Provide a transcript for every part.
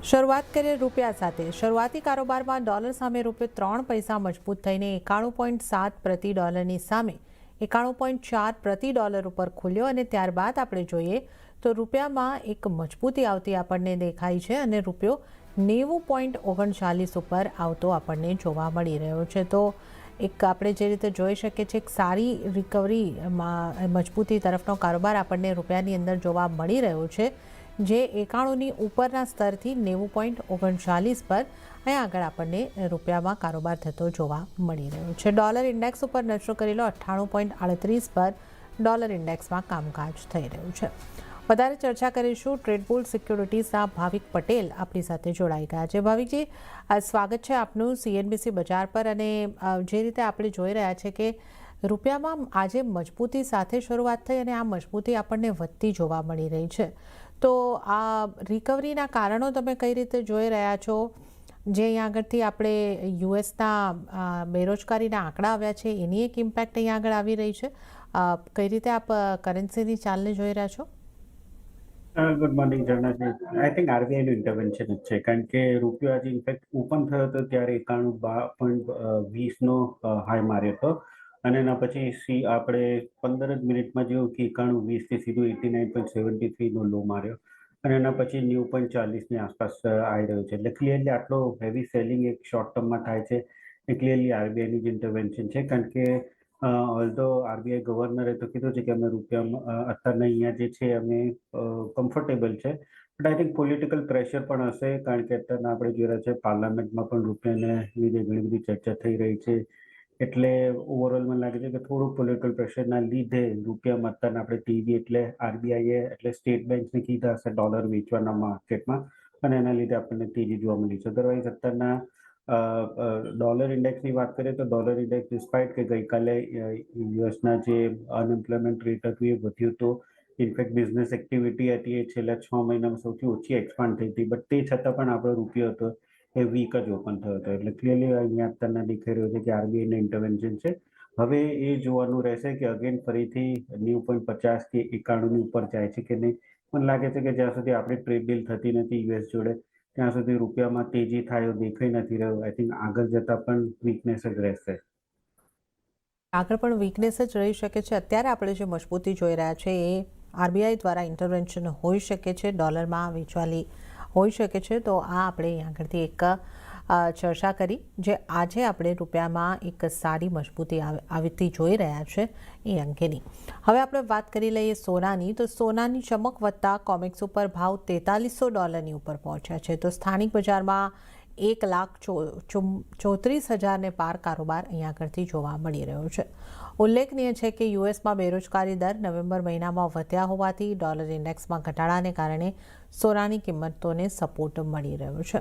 શરૂઆત કરીએ રૂપિયા સાથે। શરૂઆતી કારોબારમાં ડોલર સામે રૂપિયો 3 પૈસા મજબૂત થઈને 91.7 પ્રતિ ડોલરની સામે 91.4 પ્રતિ ડોલર ઉપર ખુલ્યો અને ત્યારબાદ આપણે જોઈએ તો રૂપિયામાં એક મજબૂતી આવતી આપણને દેખાઈ છે અને રૂપિયો 90.39 ઉપર આવતો આપણને જોવા મળી રહ્યો છે। તો એક આપણે જે રીતે જોઈ શકીએ છીએ એક સારી રિકવરીમાં મજબૂતી તરફનો કારોબાર આપણને રૂપિયાની અંદર જોવા મળી રહ્યો છે, જે 91ની ઉપરના સ્તરથી 90.39 પર અહીંયા આગળ આપણને રૂપિયામાં કારોબાર થતો જોવા મળી રહ્યો છે। ડોલર ઇન્ડેક્સ ઉપર નજર કરી લો, 98.38 પર ડોલર ઇન્ડેક્સમાં કામકાજ થઈ રહ્યું છે। વધારે ચર્ચા કરીશું। ટ્રેડબુલ સિક્યુરિટીઝના ભાવિક પટેલ આપણી સાથે જોડાઈ ગયા છે। ભાવિકજી, સ્વાગત છે આપનું CNBC બજાર પર। અને જે રીતે આપણે જોઈ રહ્યા છે કે રૂપિયામાં આજે મજબૂતી સાથે શરૂઆત થઈ અને આ મજબૂતી આપણને વધતી જોવા મળી રહી છે, તો આ રિકવરીના કારણો તમે કઈ રીતે જોઈ રહ્યા છો? જે અહીંયા આગળથી આપણે યુએસના બેરોજગારીના આંકડા આવ્યા છે એની એક ઇમ્પેક્ટ અહીંયા આગળ આવી રહી છે, કઈ રીતે આપ કરન્સીની ચાલને જોઈ રહ્યા છો? ગુડ મોર્નિંગ જર્નાજી। આઈ થિંક આરબીઆઈનું ઇન્ટરવેન્શન જ છે, કારણ કે રૂપિયો આજે ઇનફેક્ટ ઓપન થયો હતો ત્યારે 91.20નો હાઈ માર્યો હતો અને એના પછી આપણે 15 જ મિનિટમાં જેવું કે 91.20થી સીધું 89.73નો લો માર્યો અને એના પછી 90.40ની આસપાસ આવી રહ્યો છે। એટલે ક્લિયરલી આટલો હેવી સેલિંગ એક શોર્ટ ટર્મમાં થાય છે એ ક્લિયરલી આરબીઆઈની જ ઇન્ટરવેન્શન છે, કારણ કે ઓલ્ધો આરબીઆઈ ગવર્નરે તો કીધું છે કે અમે રૂપિયામાં અત્યારના અહીંયા જે છે અમે કમ્ફર્ટેબલ છે, but I think political pressure પણ હશે, કારણ કે અત્યારના આપણે જોઈ રહ્યા છે પાર્લામેન્ટમાં પણ રૂપિયાને લીધે ઘણી બધી ચર્ચા થઈ રહી છે। એટલે ઓવરઓલ મને લાગે છે કે થોડુંક પોલિટિકલ પ્રેશરના લીધે રૂપિયામાં અત્યારના આપણે ટીવી એટલે આરબીઆઈએ એટલે સ્ટેટ બેન્ક્સને કીધા હશે ડોલર વેચવાના માર્કેટમાં અને એના લીધે આપણને તેજી જોવા મળી છે। અદરવાઇઝ અત્યારના ડોલર ઇન્ડેક્સની વાત કરીએ તો ડોલર ઇન્ડેક્સ ડિસ્પાઇટ કે ગઈકાલે યુએસના જે અનએમ્પ્લોયમેન્ટ રેટ હતું એ વધ્યું હતું, ઇનફેક્ટ બિઝનેસ એક્ટિવિટી હતી એ છેલ્લા 6 મહિનામાં સૌથી ઓછી એક્સપાન્ડ થઈ હતી, બટ તે છતાં પણ આપણો રૂપિયો હતો એ વીક જ ઓપન થયો હતો। એટલે ક્લિયરલી અહીંયા અત્યારના દેખાઈ રહ્યું છે કે આરબીઆઈનું ઇન્ટરવેન્શન છે। હવે એ જોવાનું રહેશે કે અગેન ફરીથી 90.50 કે 91ની ઉપર જાય છે કે નહીં। મને લાગે છે કે જ્યાં સુધી આપણી ટ્રેડ ડીલ થતી નથી યુએસ જોડે ત્યાં સુધી રૂપિયામાં તેજી થાય એવું દેખાઈ નથી રહ્યું। આઈ થિંક આગળ જતાં પણ વીકનેસ જ રહેશે। આગળ પણ વીકનેસ જ રહી શકે છે। અત્યારે આપણે જે મજબૂતી જોઈ રહ્યા છે એ આરબીઆઈ દ્વારા ઇન્ટરવેન્શન હોઈ શકે છે, ડોલરમાં વેચવાલી હોઈ શકે છે। તો આ આપણે અહીં આગળથી એક ચર્ચા કરી જે આજે આપણે રૂપિયામાં એક સારી મજબૂતી આવતી જોઈ રહ્યા છે એ અંગેની। હવે આપણે વાત કરી લઈએ સોનાની, તો સોનાની ચમક વધતા કોમેક્સ ઉપર ભાવ $4300 ઉપર પહોંચ્યા છે, તો સ્થાનિક બજારમાં 1,34,000ને પાર કારોબાર અહીંયા આગળથી જોવા મળી રહ્યો છે। ઉલ્લેખનીય છે કે યુએસમાં બેરોજગારી દર નવેમ્બર મહિનામાં વધ્યા હોવાથી ડોલર ઇન્ડેક્સમાં ઘટાડાને કારણે સોનાની કિંમતોને સપોર્ટ મળી રહ્યો છે।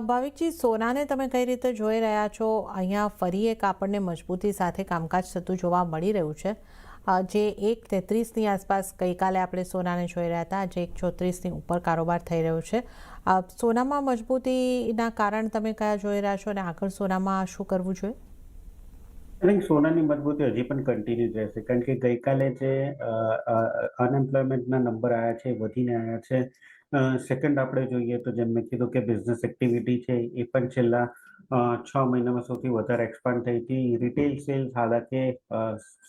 ભાવિકજી, સોનાને તમે કઈ રીતે જોઈ રહ્યા છો? અહીંયા ફરી એક આપણને મજબૂતી સાથે કામકાજ થતું જોવા મળી રહ્યું છે, જે 1.33ની આસપાસ ગઈકાલે આપણે સોનાને જોઈ રહ્યા હતા, આજે 1.34ની ઉપર કારોબાર થઈ રહ્યો છે। સોનામાં મજબૂતીના કારણ તમે કયા જોઈ રહ્યા છો અને આગળ સોનામાં શું કરવું જોઈએ? આઈ થિંક સોનાની મજબૂતી હજી પણ કન્ટિન્યુ રહેશે, કારણ કે ગઈકાલે જે અનએમ્પ્લોયમેન્ટના નંબર આવ્યા છે વધીને આવ્યા છે। સેકન્ડ આપણે જોઈએ તો જેમ મેં કીધું કે બિઝનેસ એક્ટિવિટી છે એ પણ છેલ્લા 6 મહિનામાં સૌથી વધારે એક્સપાન્ડ થઈ હતી। રિટેલ સેલ્સ હાલાકે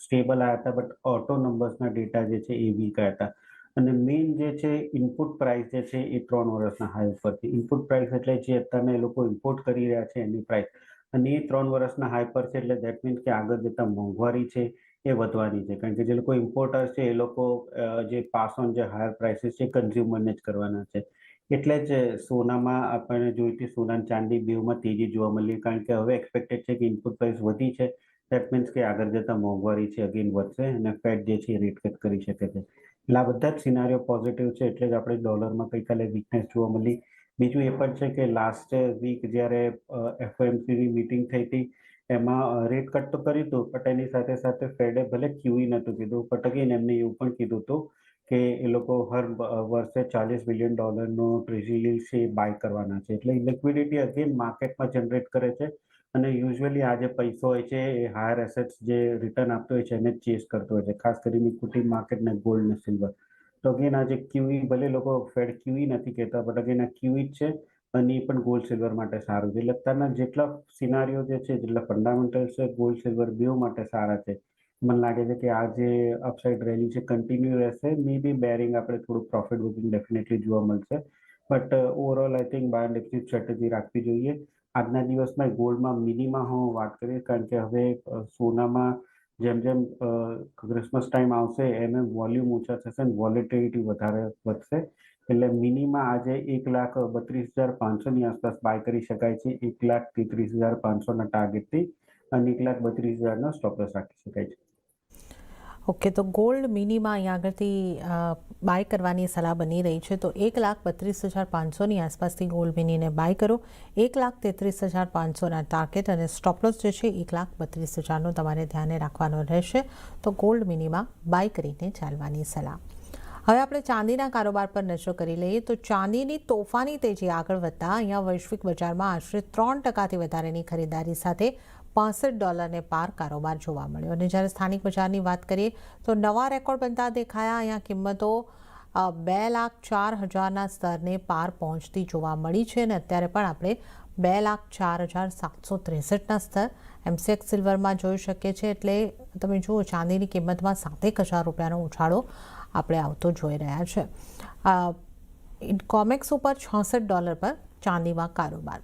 સ્ટેબલ આવ્યા હતા, બટ ઓટો નંબર્સના ડેટા જે છે એ વીક આવ્યા હતા અને મેઇન જે છે ઇનપુટ પ્રાઇસ જે છે એ 3 વર્ષના હાઈ ઉપરથી, ઇનપુટ પ્રાઇસ એટલે જે અત્યારે એ લોકો ઇમ્પોર્ટ કરી રહ્યા છે એની પ્રાઇસ, અને એ 3 વર્ષના હાઈ પર છે, એટલે દેટ મીન્સ કે આગળ જતા મોંઘવારી છે એ વધવાની છે, કારણ કે જે લોકો ઇમ્પોર્ટર્સ છે એ લોકો જે પાસ ઓન જે હાયર પ્રાઇસીસ છે કન્ઝ્યુમરને જ કરવાના છે। એટલે જ સોનામાં આપણને જોઈતી સોના ચાંદી બેઉમાં તેજી જોવા મળી, કારણ કે હવે એક્સપેક્ટેડ છે કે ઇનપુટ પ્રાઇસ વધી છે, દેટ મીન્સ કે આગળ જતા મોંઘવારી છે અગેન વધશે અને ફેડ જે છે એ રેટ કટ કરી શકે છે। એટલે આ બધા જ સિનારીઓ પોઝિટિવ છે, એટલે જ આપણે ડોલરમાં ગઈકાલે વીકનેસ જોવા મળી। બીજું એ પણ છે કે લાસ્ટ વીક જ્યારે એફઓએમસીની મીટિંગ થઈ હતી એમાં રેટ કટ તો કર્યું હતું, બટ એની સાથે સાથે ફેડે ભલે ક્યુઈ નહોતું કીધું, બટ અગેન એમને એવું પણ કીધું હતું કે એ લોકો હર વર્ષે $40 બિલિયન ટ્રેઝરી છે એ બાય કરવાના છે। એટલે લિક્વિડિટી અગેન માર્કેટમાં જનરેટ કરે છે અને યુઝ્યુઅલી આ જે પૈસો હોય છે એ હાયર એસેટ્સ જે રિટર્ન આપતો હોય છે એને ચેસ કરતો હોય છે, ખાસ કરીને ઇક્વિટી માર્કેટ ને ગોલ્ડ ને સિલ્વર। તો અગેન આજે ક્યુઈ ભલે લોકો ફેડ ક્યુઈ નથી કહેતા બટ અગેન આ ક્યુઈ જ છે અને એ પણ ગોલ્ડ સિલ્વર માટે સારું છે. એટલે અત્યારના જેટલા સિનારીઓ જે છે જેટલા ફંડામેન્ટલ્સ છે ગોલ્ડ સિલ્વર બેઉ માટે સારા છે. મને લાગે છે કે આ જે અપસાઇડ રેલી છે કન્ટિન્યુ રહેશે. મે બી બેરિંગ આપણે થોડું પ્રોફિટ બુકિંગ ડેફિનેટલી જોવા મળશે but overall I think buy and exchange strategy રાખવી જોઈએ. આજના દિવસમાં ગોલ્ડમાં મિનિમા હું વાત કરીશ કારણ કે હવે સોનામાં જેમ જેમ ક્રિસમસ ટાઈમ આવશે એમ એમ વોલ્યુમ ઓછા થશે અને વોલેટિલિટી વધારે વધશે. એટલે મિનિમા આજે 1,32,500ની આસપાસ બાય કરી શકાય છે 1,33,500ના ટાર્ગેટથી અને 1,32,000નો સ્ટોપ લોસ રાખી શકાય છે. ઓકે, તો ગોલ્ડ મિનિમાં અહીંયા આગળથી બાય કરવાની સલાહ બની રહી છે. તો 1,32,500ની આસપાસથી ગોલ્ડ મિનીને બાય કરો. 1,33,500ના ટાર્ગેટ અને સ્ટોપ લોસ જે છે 1,32,000નો તમારે ધ્યાને રાખવાનો રહેશે. તો ગોલ્ડ મિનીમાં બાય કરીને ચાલવાની સલાહ. હવે આપણે ચાંદીના કારોબાર પર નજર કરી લઈએ તો ચાંદીની તોફાની તેજી આગળ વધતા અહીંયા વૈશ્વિક બજારમાં આશરે 3%થી વધારેની ખરીદારી સાથે $65 પાર કારોબાર જોવા મળ્યો. અને જ્યારે સ્થાનિક બજારની વાત કરીએ તો નવા રેકોર્ડ બનતા દેખાયા. અહીંયા કિંમતો 2,04,000ના સ્તરને પાર પહોંચતી જોવા મળી છે અને અત્યારે પણ આપણે 2,04,763ના સ્તર એમસીએક્સ સિલ્વરમાં જોઈ શકીએ છીએ. એટલે તમે જુઓ ચાંદીની કિંમતમાં ₹7,000નો ઉછાળો આપણે આવતો જોઈ રહ્યા છે. કોમેક્સ ઉપર $66 પર ચાંદીમાં કારોબાર.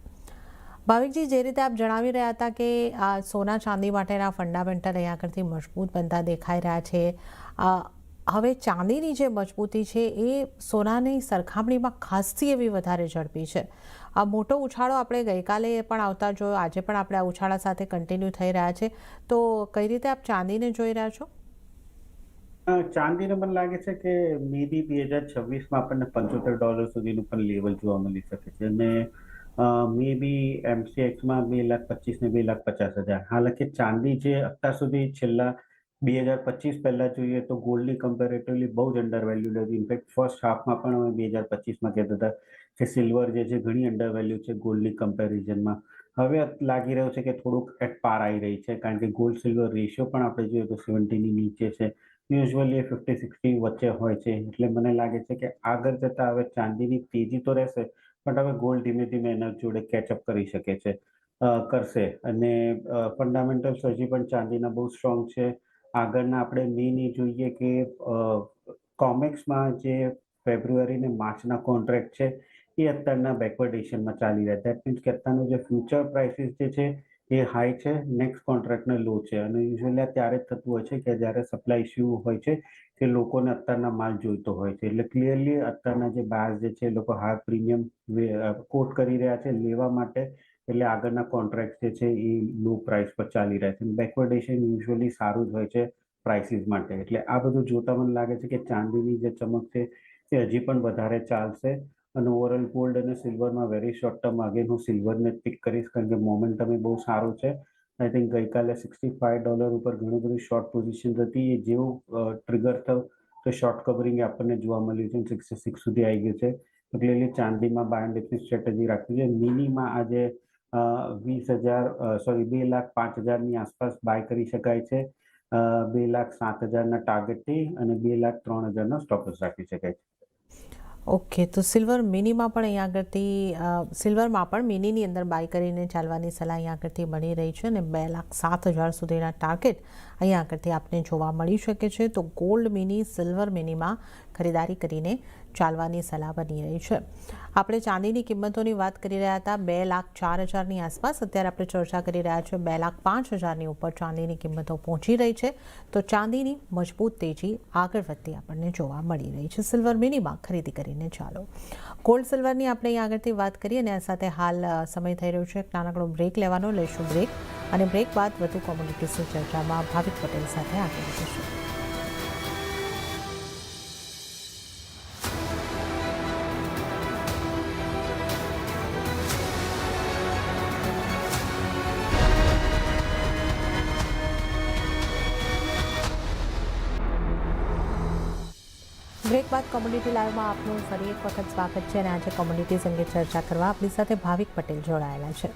ભાવિકજી, જે રીતે આપ જણાવી રહ્યા હતા કે આ સોના ચાંદી માટેના ફંડામેન્ટલ અહીંયા આગળથી મજબૂત બનતા દેખાઈ રહ્યા છે. હવે ચાંદીની જે મજબૂતી છે એ સોનાની સરખામણીમાં ખાસી એવી વધારે ઝડપી છે. આ મોટો ઉછાળો આપણે ગઈકાલે પણ આવતા જોયો, આજે પણ આપણે આ ઉછાળા સાથે કન્ટિન્યુ થઈ રહ્યા છે. તો કઈ રીતે આપ ચાંદીને જોઈ રહ્યા છો? ચાંદીને મને લાગે છે કે મે બી 2026માં આપણને $75 સુધીનું પણ લેવલ જોવા મળી શકે છે અને મે બી એમસીએક્સમાં 2,25,000 ને 2,50,000. હાલાકી ચાંદી જે અત્યાર સુધી છેલ્લા 2025 પહેલા જોઈએ તો ગોલ્ડની કમ્પેરેટિવલી બહુ જ અંડર વેલ્યુડ હતી. ઇનફેક્ટ ફર્સ્ટ હાફમાં પણ અમે 2025માં કહેતા હતા કે સિલ્વર જે છે ઘણી અંડર વેલ્યુ છે ગોલ્ડની કમ્પેરિઝનમાં. હવે લાગી રહ્યું છે કે થોડુંક એટ પાર આવી રહી છે કારણ કે ગોલ્ડ સિલ્વર રેશિયો પણ આપણે જોઈએ તો 70ની નીચે છે. યુઝ્યુઅલી 50-60 વચ્ચે હોય છે. એટલે મને લાગે છે કે આગળ જતા હવે ચાંદીની તેજી તો રહેશે પણ હવે ગોલ્ડ ધીમે ધીમે એના જોડે કેચઅપ કરી શકે છે કરશે અને ફંડામેન્ટલ્સ હજી પણ ચાંદીના બહુ સ્ટ્રોંગ છે. આગળના આપણે મેઇન એ જોઈએ કે કોમેક્સમાં જે ફેબ્રુઆરી ને માર્ચના કોન્ટ્રાક્ટ છે એ અત્યારના બેકવર્ડેશનમાં ચાલી રહ્યા. દેટ મીન્સ કે અત્યારનો જે ફ્યુચર પ્રાઇસીસ જે છે એ હાઈ છે, નેક્સ્ટ કોન્ટ્રાક્ટને લો છે અને યુઝ્યુઅલી આ ત્યારે જ થતું હોય છે કે જ્યારે સપ્લાય ઇસ્યુ હોય છે કે લોકોને અત્યારના માલ જોઈતો હોય છે. એટલે ક્લિયરલી અત્યારના જે બાયર્સ જે છે એ લોકો હાઈ પ્રીમિયમ કોટ કરી રહ્યા છે લેવા માટે. એટલે આગળના કોન્ટ્રાક્ટ જે છે એ લો પ્રાઇસ પર ચાલી રહ્યા છે. બેકવર્ડેશન યુઝ્યુઅલી સારું જ હોય છે પ્રાઇસીસ માટે. એટલે આ બધું જોતા મને લાગે છે કે ચાંદીની જે ચમક છે એ હજી પણ વધારે ચાલશે અને ઓવરઓલ ગોલ્ડ અને સિલ્વરમાં વેરી શોર્ટ ટર્મ અગેન હું સિલ્વરને પિક કરીશ કારણ કે મોમેન્ટમ બહુ સારું છે. આઈ થિંક ગઈકાલે $65 ઉપર ઘણી બધી શોર્ટ પોઝિશન હતી. એ જેવું ટ્રિગર થયું તો શોર્ટ કવરિંગ આપણને જોવા મળ્યું છે 66 સુધી આવી ગયું છે. તો ક્લિયરલી ચાંદીમાં બાય એન્ડ એક્સચેન્જ સ્ટ્રેટેજી રાખવી છે. મિનિમાં આજે 2,05,000ની આસપાસ બાય કરી શકાય છે. 2,07,000ના ટાર્ગેટથી અને 2,03,000નો સ્ટોપ લોસ રાખી શકાય છે. ઓકે, તો સિલ્વર મિનીમાં પણ અહીંયા આગળથી સિલ્વરમાં પણ મિનીની અંદર બાય કરીને ચાલવાની સલાહ અહીંયા આગળથી મળી રહી છે અને 2,07,000 સુધીના ટાર્ગેટ અહીંયા આગળથી આપને જોવા મળી શકે છે. તો ગોલ્ડ મિની, સિલ્વર મિનીમાં ખરીદારી કરીને ચાલવાની સલાહ બની રહી છે. આપણે ચાંદીની કિંમતોની વાત કરી રહ્યા હતા 2,04,000ની આસપાસ. અત્યારે આપણે ચર્ચા કરી રહ્યા છીએ 2,05,000ની ઉપર ચાંદીની કિંમતો પહોંચી રહી છે. તો ચાંદીની મજબૂત તેજી આગળ વધતી આપણને જોવા મળી રહી છે. સિલ્વર મિનીમાં ખરીદી કરીને ચાલો. ગોલ્ડ સિલ્વરની આપણે અહીં આગળથી વાત કરીએ અને આ સાથે હાલ સમય થઈ રહ્યો છે નાનકડો બ્રેક લેવાનો. લઈશું બ્રેક અને બ્રેક બાદ વધુ કોમોડિટીઝની ચર્ચામાં ભાવિક પટેલ સાથે આગળ વધીશું. બ્રેક બાદ કોમોડિટી લાઈવમાં આપનું ફરી એક વખત સ્વાગત છે અને આજે કોમોડિટીઝ અંગે ચર્ચા કરવા આપણી સાથે ભાવિક પટેલ જોડાયેલા છે.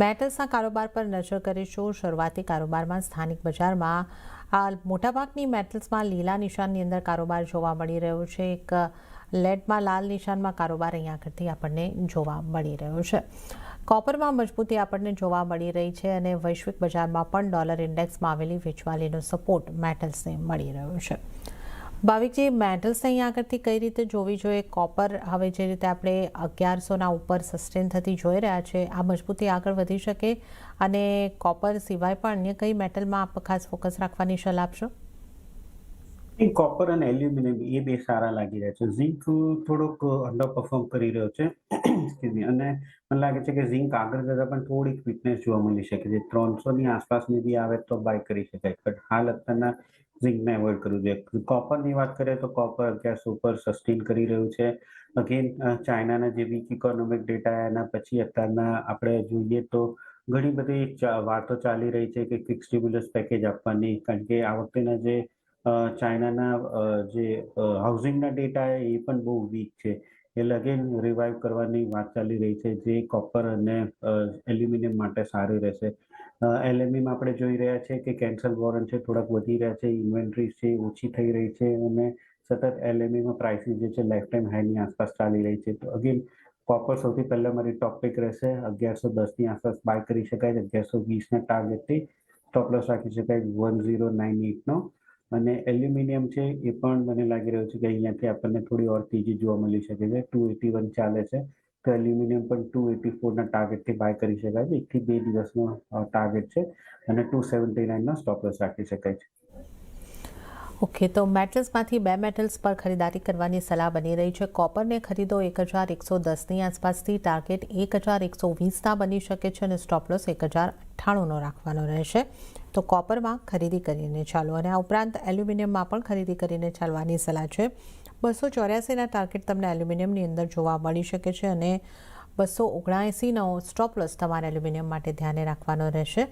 મેટલ્સના કારોબાર પર નજર કરીશું. શરૂઆતી કારોબારમાં સ્થાનિક બજારમાં આ મોટાભાગની મેટલ્સમાં લીલા નિશાનની અંદર કારોબાર જોવા મળી રહ્યો છે. એક લેડમાં લાલ નિશાનમાં કારોબાર અહીંયા આગળથી આપણને જોવા મળી રહ્યો છે. કોપરમાં મજબૂતી આપણને જોવા મળી રહી છે અને વૈશ્વિક બજારમાં પણ ડોલર ઇન્ડેક્સમાં આવેલી વેચવાલીનો સપોર્ટ મેટલ્સને મળી રહ્યો છે. ભાવિકજી, મેટલ્સ અહીંયા આગળથી કઈ રીતે જોવી જોઈએ? કોપર હવે જે રીતે આપણે 1100ના ઉપર સસ્ટેન થતી જોઈ રહ્યા છે, આ મજબૂતી આગળ વધી શકે અને કોપર સિવાય પણ અન્ય કઈ મેટલમાં આપ ખાસ ફોકસ રાખવાની સલાહ આપશો? કોપર અને એલ્યુમિનિયમ એ બે સારા લાગી રહ્યા છે. ઝીંક થોડોક અંડર પરફોર્મ કરી રહ્યો છે Excuse me. અને મને લાગે છે કે ઝીંક આગળ જતા પણ થોડીક વીકનેસ જોવા મળી શકે છે. 300ની આસપાસની બી આવે તો બાય કરી શકાય, બટ હાલ અત્યારના ઝીંકને એવોઇડ કરવું જોઈએ. કોપરની વાત કરીએ તો કોપર 1100 ઉપર સસ્ટેન કરી રહ્યું છે. અગેન ચાઇનાના જે વીક ઇકોનોમિક ડેટા એના પછી અત્યારના આપણે જોઈએ તો ઘણી બધી વાતો ચાલી રહી છે કે ફિક્સ સ્ટિમ્યુલસ પેકેજ આપવાની, કારણ કે આ વખતેના જે ચાઇનાના જે હાઉસિંગના ડેટા એ પણ બહુ વીક છે. એટલે અગેન રિવાઇવ કરવાની વાત ચાલી રહી છે, જે કોપર અને એલ્યુમિનિયમ માટે સારું રહેશે. એલએમઈમાં આપણે જોઈ રહ્યા છે કે કેન્સલ વોરંટ છે થોડાક વધી રહ્યા છે, ઇન્વેન્ટરી છે ઓછી થઈ રહી છે અને સતત એલએમઈમાં પ્રાઇસીસ જે છે લાઈફ ટાઈમ હાઈની આસપાસ ચાલી રહી છે. તો અગેન કોપર સૌથી પહેલા મારી ટોપ પિક રહેશે. 1110ની આસપાસ બાય કરી શકાય. 1120ના ટાર્ગેટથી સ્ટોપ લોસ રાખી શકાય 1098નો. અને એલ્યુમિનિયમ છે એ પણ મને લાગી રહ્યું છે કે અહીંયાથી આપણને થોડી ઓર તેજી જોવા મળી શકે છે. 281 ચાલે છે તો એલ્યુમિનિયમ પણ 284ના ટાર્ગેટથી બાય કરી શકાય છે. 1 થી 2 દિવસનો ટાર્ગેટ છે અને 279નો સ્ટોપ લોસ રાખી શકાય છે. ઓકે, તો મેટલ્સમાંથી બે મેટલ્સ પર ખરીદારી કરવાની સલાહ બની રહી છે. કોપરને ખરીદો 1110ની આસપાસથી, ટાર્ગેટ 1120ના બની શકે છે અને સ્ટોપ લોસ 1098નો રાખવાનો રહેશે. તો કોપરમાં ખરીદી કરીને ચાલો. અને આ ઉપરાંત એલ્યુમિનિયમમાં પણ ખરીદી કરીને ચાલવાની સલાહ છે. 284ના ટાર્ગેટ તમને એલ્યુમિનિયમની અંદર જોવા મળી શકે છે અને 279નો સ્ટોપ લોસ તમારે એલ્યુમિનિયમ માટે ધ્યાને રાખવાનો રહેશે.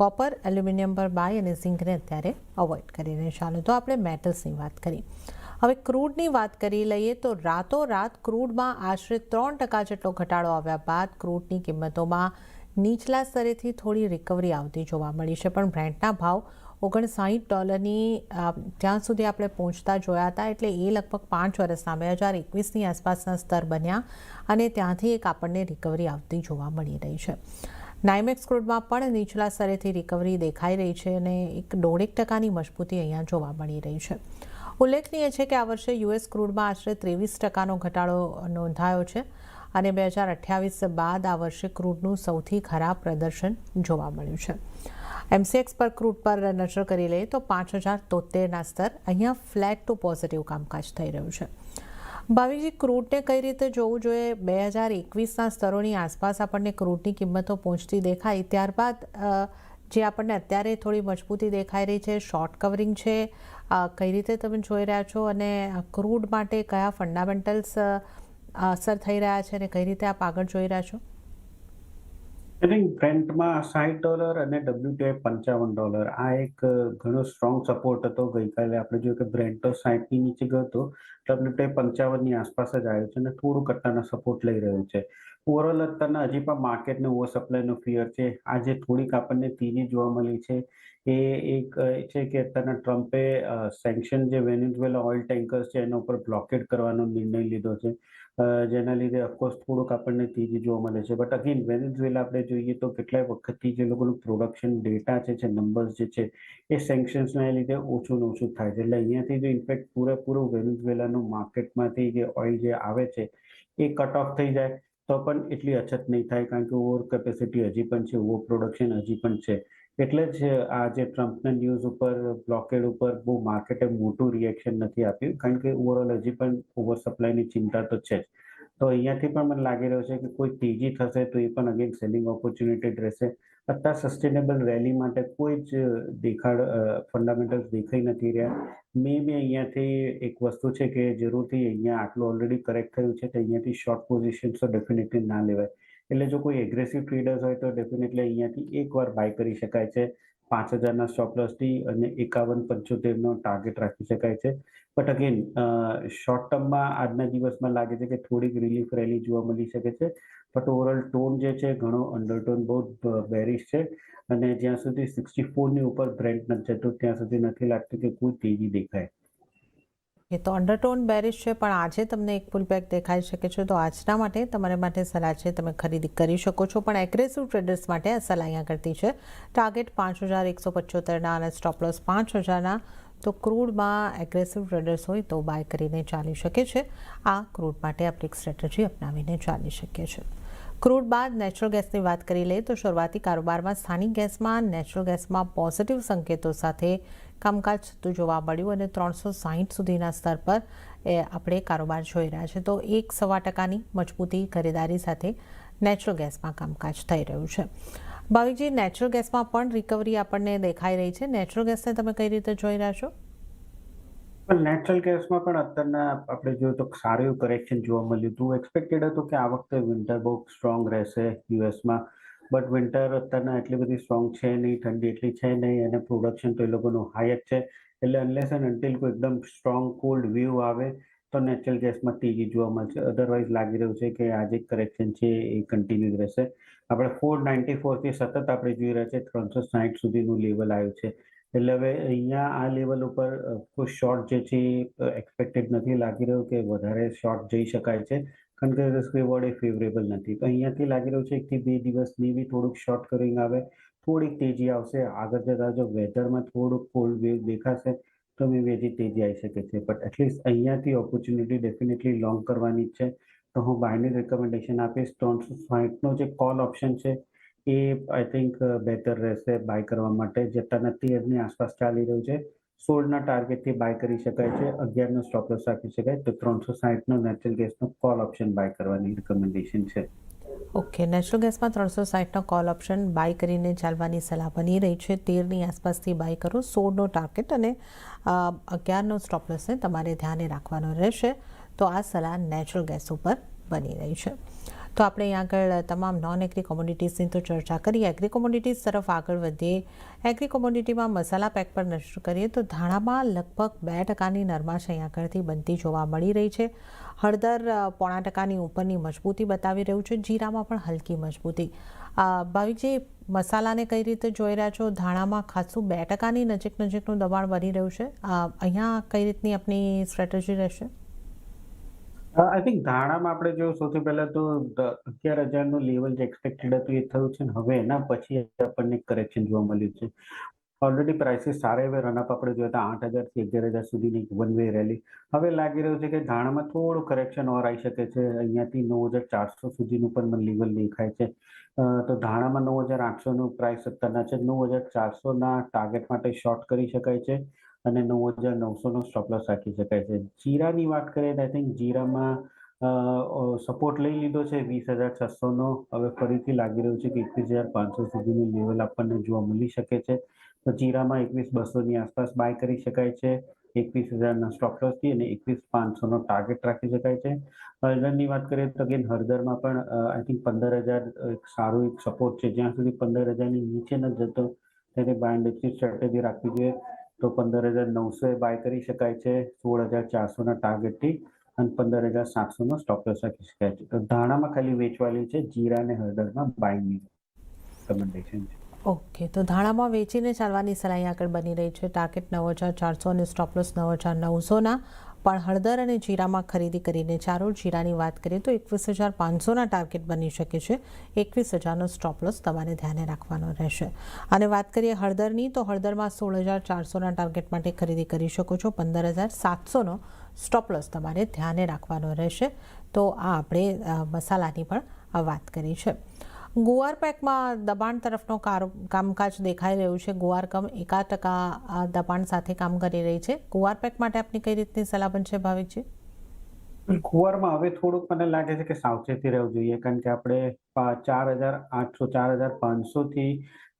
કોપર, એલ્યુમિનિયમ પર બાય અને ઝિંકને અત્યારે અવોઇડ કરીને ચાલો. તો આપણે મેટલ્સની વાત કરી. હવે ક્રૂડની વાત કરી લઈએ તો રાતોરાત ક્રૂડમાં આશરે 3% જેટલો ઘટાડો આવ્યા બાદ ક્રૂડની કિંમતોમાં નીચલા સ્તરેથી થોડી રિકવરી આવતી જોવા મળી છે. પણ બ્રેન્ટના ભાવ $59 ત્યાં સુધી આપણે પહોંચતા જોયા હતા, એટલે એ લગભગ 5 વર્ષના 2021ની આસપાસના સ્તર બન્યા અને ત્યાંથી એક આપણને રિકવરી આવતી જોવા મળી રહી છે. નાઇમેક્સ ક્રૂડમાં પણ નીચલા સ્તરેથી રિકવરી દેખાઈ રહી છે અને 1.5%ની મજબૂતી અહીંયા જોવા મળી રહી છે. ઉલ્લેખનીય છે કે આ વર્ષે યુએસ ક્રૂડમાં આશરે 23%નો ઘટાડો નોંધાયો છે અને 2028 બાદ આ વર્ષે ક્રૂડનું સૌથી ખરાબ પ્રદર્શન જોવા મળ્યું છે. એમસીએક્સ પર ક્રૂડ પર નજર કરી લઈએ તો 5073ના સ્તર અહીંયા ફ્લેટ ટુ પોઝિટિવ કામકાજ થઈ રહ્યું છે. ભાવિકજી, ક્રૂડને કઈ રીતે જોવું જોઈએ? 2021ના સ્તરોની આસપાસ આપણને ક્રૂડની કિંમતો પહોંચતી દેખાય, ત્યારબાદ જે આપણને અત્યારે થોડી મજબૂતી દેખાઈ રહી છે, શોર્ટ કવરિંગ છે, કઈ રીતે તમે જોઈ રહ્યા છો અને ક્રૂડ માટે કયા ફંડામેન્ટલ્સ અસર થઈ રહ્યા છે અને કઈ રીતે આપ આગળ જોઈ રહ્યા છો? આઈ થિંક બ્રેન્ટમાં $60 અને WTI $55 આ એક ઘણો સ્ટ્રોંગ સપોર્ટ હતો. ગઈકાલે આપણે જોયું કે બ્રેન્ટ તો 60ની નીચે ગયો હતો, WTI 55ની આસપાસ જ આવ્યો છે અને થોડું કટ્ટાનો સપોર્ટ લઈ રહ્યું છે. ઓવરઓલ અત્યારના હજી પણ માર્કેટને ઓવર સપ્લાયનો ફિયર છે. આજે થોડીક આપણને તેજી જોવા મળી છે એ એક છે કે અત્યારના ટ્રમ્પે સેન્કશન જે વેનેઝુએલા ઓઇલ ટેન્કર્સ છે એના ઉપર બ્લોકેડ કરવાનો નિર્ણય લીધો છે, જેના લીધે ઓફકોર્સ થોડુંક આપણને તેજી જોવા મળે છે. બટ અગેન વેનેઝુએલા આપણે જોઈએ તો કેટલાય વખતથી જે લોકોનું પ્રોડક્શન ડેટા છે નંબર્સ જે છે એ સેન્કશન્સના લીધે ઓછું ને ઓછું થાય છે. એટલે અહીંયાથી જો ઇનફેક્ટ પૂરેપૂરું વેનેઝુએલાનું માર્કેટમાંથી જે ઓઇલ જે આવે છે એ કટ ઓફ થઈ જાય તો પણ એટલી અછત નહીં થાય, કારણ કે ઓવર કેપેસિટી હજી પણ છે, ઓવર પ્રોડક્શન હજી પણ છે. એટલે જ આ જે ટ્રમ્પના ન્યૂઝ ઉપર બ્લોકેડ ઉપર બહુ માર્કેટે મોટું રિએક્શન નથી આપ્યું, કારણ કે ઓવરઓલ હજી પણ ઓવર સપ્લાયની ચિંતા તો છે જ. તો અહીંયાથી પણ મને લાગી રહ્યું છે કે કોઈ તેજી થશે તો એ પણ અગેન સેલિંગ ઓપોર્ચ્યુનિટી રહેશે. અત્યારે સસ્ટેનેબલ રેલી માટે કોઈ જ ફંડામેન્ટલ્સ દેખાઈ નથી રહ્યા. મે બી અહીંયાથી એક વસ્તુ છે કે જરૂરથી અહીંયા આટલું ઓલરેડી કરેક્ટ થયું છે તો અહીંયાથી શોર્ટ પોઝિશન્સ તો ડેફિનેટલી ના લેવાય. એટલે જો કોઈ એગ્રેસિવ ટ્રેડર્સ હોય તો ડેફિનેટલી અહીંયાથી એકવાર બાય કરી શકાય છે 5000ના સ્ટોપ લોસથી અને 5175નો ટાર્ગેટ રાખી શકાય છે. બટ અગેન શોર્ટ ટર્મમાં આજના દિવસમાં લાગે છે કે થોડીક રિલીફ રેલી જોવા મળી શકે છે બટ ઓવરઓલ ટોન જે છે ઘણો અંડરટોન બહુ બેરિશ છે અને જ્યાં સુધી 64 ની ઉપર બ્રેન્ટ નથી જતું ત્યાં સુધી નથી લાગતું કે કોઈ તેજી દેખાય. એ તો અંડરટોન બેરિશ છે, પણ આજે તમને એક પુલબેક દેખાઈ શકે છે. તો આજના માટે તમારા માટે સલાહ છે, તમે ખરીદી કરી શકો છો, પણ એગ્રેસિવ ટ્રેડર્સ માટે આ સલાહ અહીંયા કરતી છે. ટાર્ગેટ 5175ના અને સ્ટોપ લોસ 5000ના. તો ક્રૂડમાં એગ્રેસિવ ટ્રેડર્સ હોય તો બાય કરીને ચાલી શકે છે. આ ક્રૂડ માટે આપણે એક સ્ટ્રેટેજી અપનાવીને ચાલી શકીએ છીએ. ક્રૂડ બાદ નેચરલ ગેસની વાત કરી લઈએ તો શરૂઆતી કારોબારમાં સ્થાનિક ગેસમાં નેચરલ ગેસમાં પોઝિટિવ સંકેતો સાથે કામકાજ થતું જોવા મળ્યું અને 360 સુધીના સ્તર પર આપણે કારોબાર જોઈ રહ્યા છે. તો 1.25% મજબૂતી ખરીદારી સાથે નેચરલ ગેસમાં કામકાજ થઈ રહ્યું છે. ભાવિકજી, નેચરલ ગેસમાં પણ રિકવરી આપણને દેખાઈ રહી છે. નેચરલ ગેસને તમે કઈ રીતે જોઈ રહ્યા છો? પણ નેચરલ ગેસમાં પણ અત્યારના આપણે જોઈએ તો સારું એવું કરેક્શન જોવા મળ્યું હતું. એક્સપેક્ટેડ હતું કે આ વખતે વિન્ટર બહુ સ્ટ્રોંગ રહેશે યુએસમાં, બટ વિન્ટર અત્યારના એટલી બધી સ્ટ્રોંગ છે નહીં, ઠંડી એટલી છે નહીં અને પ્રોડક્શન તો એ લોકોનું હાઈ જ છે. એટલે અનલેસ એન્ડ અન્ટિલ કોઈ એકદમ સ્ટ્રોંગ કોલ્ડ વ્યૂ આવે તો નેચરલ ગેસમાં તેજી જોવા મળશે. અધરવાઇઝ લાગી રહ્યું છે કે આ જે કરેક્શન છે એ કન્ટિન્યુ રહેશે. આપણે 494 થી સતત આપણે જોઈ રહ્યા છે 360 સુધીનું લેવલ આવ્યું છે. એટલે હવે અહીંયા આ લેવલ ઉપર કોઈ શોર્ટ જે છે એક્સપેક્ટેડ નથી લાગી રહ્યું કે વધારે શોર્ટ જઈ શકાય છે, કારણ કે રિસ્ક રિવોર્ડ એ ફેવરેબલ નથી. તો અહીંયાથી લાગી રહ્યું છે 1 થી 2 દિવસની બી થોડુંક શોર્ટ કવરિંગ આવે, થોડીક તેજી આવશે. આગળ જતા જો વેધરમાં થોડુંક કોલ્ડ વેવ દેખાશે તો મે બી હજી તેજી આવી શકે છે. બટ એટલીસ્ટ અહીંયાથી ઓપોર્ચ્યુનિટી ડેફિનેટલી લોંગ કરવાની જ છે. તો હું બાયની રિકમેન્ડેશન આપીશ. 360નો જે કોલ ઓપ્શન છે એ આઈ થિંક બેટર રહેશે બાય કરવા માટે. જે અત્યારના 13ની આસપાસ ચાલી રહ્યું છે. 16ના ટાર્ગેટથી બાય કરી શકાય છે, 11નો સ્ટોપ લોસ રાખી શકાય. તો 360નો નેચરલ ગેસનો કોલ ઓપ્શન બાય કરવાની રિકમેન્ડેશન છે. ઓકે, નેચરલ ગેસમાં 360નો કોલ ઓપ્શન બાય કરીને ચાલવાની સલાહ બની રહી છે. 13ની આસપાસથી બાય કરો, 16નો ટાર્ગેટ અને 11નો સ્ટોપ લોસને તમારે ધ્યાને રાખવાનો રહેશે. તો આ સલાહ નેચરલ ગેસ ઉપર બની રહી છે. તો આપણે અહીં આગળ તમામ નોન એગ્રી કોમોડિટીઝની તો ચર્ચા કરીએ. એગ્રી કોમોડિટીઝ તરફ આગળ વધીએ. એગ્રી કોમોડિટીમાં મસાલા પેક પર નજર કરીએ તો ધાણામાં લગભગ 2%ની નરમાશ અહીં આગળથી બનતી જોવા મળી રહી છે. હળદર 0.5% ઉપરની મજબૂતી બતાવી રહ્યું છે. જીરામાં પણ હલકી મજબૂતી. ભાવિકજી, મસાલાને કઈ રીતે જોઈ રહ્યા છો? ધાણામાં ખાસું 2%ની નજીકનું દબાણ બની રહ્યું છે. અહીંયા કઈ રીતની આપની સ્ટ્રેટેજી રહેશે? આઈ થિંક ધાણામાં આપણે જો સૌથી પહેલા તો 11,000નું લેવલ જે એક્સપેક્ટેડ હતું એ થયું છે ને હવે એના પછી આપણને કરેક્શન જોવા મળ્યું છે. ઓલરેડી પ્રાઇસીસ સારા એવા રનઅપ આપણે જોયા હતા 8,000 થી 11,000 સુધીની વન વે રેલી. હવે લાગી રહ્યું છે કે ધાણામાં થોડું કરેક્શન ઓર આવી શકે છે. અહીંયાથી 9,400 સુધીનું પણ લેવલ દેખાય છે. તો ધાણામાં 9,800નું પ્રાઇસ અત્યારના છે. 9,400ના ટાર્ગેટ માટે શોર્ટ કરી શકાય છે અને 9,900નો સ્ટોપ લોસ રાખી શકાય છે. જીરાની વાત કરીએ તો આઈ થિંક જીરામાં સપોર્ટ લઈ લીધો છે 20,600નો. હવે ફરીથી લાગી રહ્યું છે કે 21,500 સુધીનું લેવલ આપણને જોવા મળી શકે છે. તો જીરામાં 21,200ની આસપાસ બાય કરી શકાય છે 21,000ના સ્ટોપ લોસથી અને 21,500નો ટાર્ગેટ રાખી શકાય છે. હળદરની વાત કરીએ તો અગેન હળદરમાં પણ આઈ થિંક 15,000 એક સારું એક સપોર્ટ છે. જ્યાં સુધી 15,000ની નીચે ન જતો ત્યારે બાય એન્ડ એક્ઝિટ સ્ટ્રેટેજી રાખવી જોઈએ. તો 15,900 બાય કરી શકાય છે 16,400ના ટાર્ગેટથી અને 15,700નો સ્ટોપ લોસ રાખી શકાય છે. તો ધાણામાં ખાલી વેચવાલી છે, જીરા અને હળદરમાં બાયની રિકમેન્ડેશન છે. ઓકે, તો ધાણામાં વેચીને ચાલવાની સલાહ અહીં આગળ બની રહી છે. ટાર્ગેટ 9,400 અને સ્ટોપ લોસ 9,900ના. પણ હળદર અને જીરામાં ખરીદી કરીને ચાલો. જીરાની વાત કરીએ તો 21,500ના ટાર્ગેટ બની શકે છે. 21,000નો સ્ટોપ લોસ તમારે ધ્યાને રાખવાનો રહેશે. અને વાત કરીએ હળદરની તો હળદરમાં 16,400ના ટાર્ગેટ માટે ખરીદી કરી શકો છો. 15,700નો સ્ટોપ લોસ તમારે ધ્યાને રાખવાનો રહેશે. તો આ આપણે મસાલાની પણ વાત કરી છે. ગુવાર પેકમાં દબાણ તરફનો કામકાજ દેખાઈ રહ્યું છે. ગુવાર કમ 1% દબાણ સાથે કામ કરી રહી છે. ગુવાર પેક માટે આપની કઈ રીતની સલાહ બનશે, ભાવિકજી? ગુવારમાં હવે થોડુંક મને લાગે છે કે સાવચેતી રહેવું જોઈએ, કારણ કે આપણે 4,800 4,500થી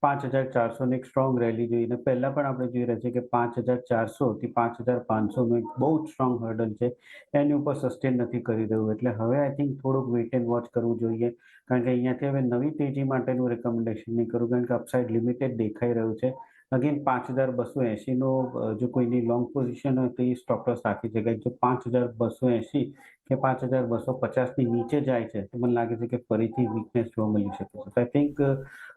5,400ની એક સ્ટ્રોંગ રેલી જોઈ અને પહેલા પણ આપણે જોઈ રહ્યા છીએ કે 5,400 થી 5,500નું એક બહુ જ સ્ટ્રોંગ હર્ડલ છે. એની ઉપર સસ્ટેન નથી કરી રહ્યું. એટલે હવે આઈ થિંક થોડુંક વેઇટ એન્ડ વોચ કરવું જોઈએ, કારણ કે અહીંયાથી હવે નવી તેજી માટેનું રેકમેન્ડેશન નહીં કરું, કારણ કે અપસાઇડ લિમિટેડ દેખાઈ રહ્યું છે. અગેન 5,280નો જો કોઈની લોંગ પોઝિશન હોય તો એ સ્ટોપ લોસ રાખી શકાય. જો 5,280 કે 5250 ની નીચે જાય છે તો મને લાગે છે કે ફરીથી વીકનેસ જોવા મળી શકે છે. આઈ થિંક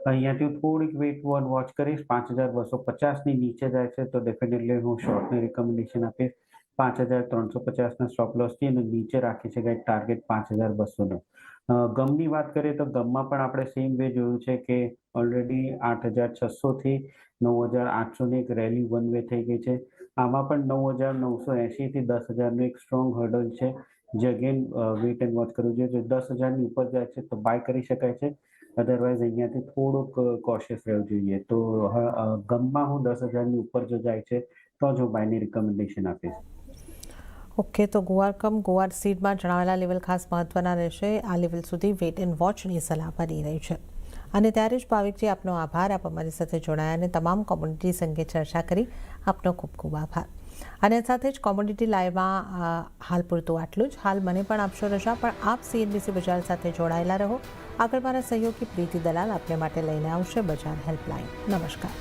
અહીંયાથી હું થોડીક વેટ વોચ કરીશ. 5250 ની નીચે જાય છે તો ડેફિનેટલી હું શોર્ટને રિકમેન્ડેશન આપીશ. 5350 ના સ્ટોપ લોસ થી અને નીચે રાખી શકાય ટાર્ગેટ 5200 નો. ગમની વાત કરીએ તો ગમમાં પણ આપણે સેમ વે જોયું છે કે ઓલરેડી 8600 થી 9800 ની એક રેલી વન વે થઈ ગઈ છે. આમાં પણ 9980 થી 10000 નું એક સ્ટ્રોંગ હર્ડલ છે જે અગેન વેટ એન્ડ વોચ કરવું જોઈએ. જો 10000 ની ઉપર જાય છે તો બાય કરી શકાય છે, અધરવાઇઝ અહીંયાથી થોડુંક કોશિયસ રહેવું જોઈએ. તો ગમમાં હું 10000 ની ઉપર જો જાય છે તો જ હું બાયની રિકમેન્ડેશન આપીશ. ઓકે, તો ગુવાર સીડમાં જણાવેલા લેવલ ખાસ મહત્વના રહેશે. આ લેવલ સુધી વેટ એન્ડ વોચની સલાહ બની રહી છે. અને ત્યારે જ ભાવિકજી, આપનો આભાર. આપ અમારી સાથે જોડાયા અને તમામ કોમોડિટીઝ અંગે ચર્ચા કરી. આપનો ખૂબ ખૂબ આભાર. અને સાથે જ કોમોડિટી લાઈવમાં હાલ પૂરતું આટલું જ. હાલ મને પણ આપશો રજા, પણ આપ CNBC બજાર સાથે જોડાયેલા રહો. આગળ મારા સહયોગી પ્રીતિ દલાલ આપને માટે લઈને આવશે બજાર હેલ્પલાઇન. નમસ્કાર.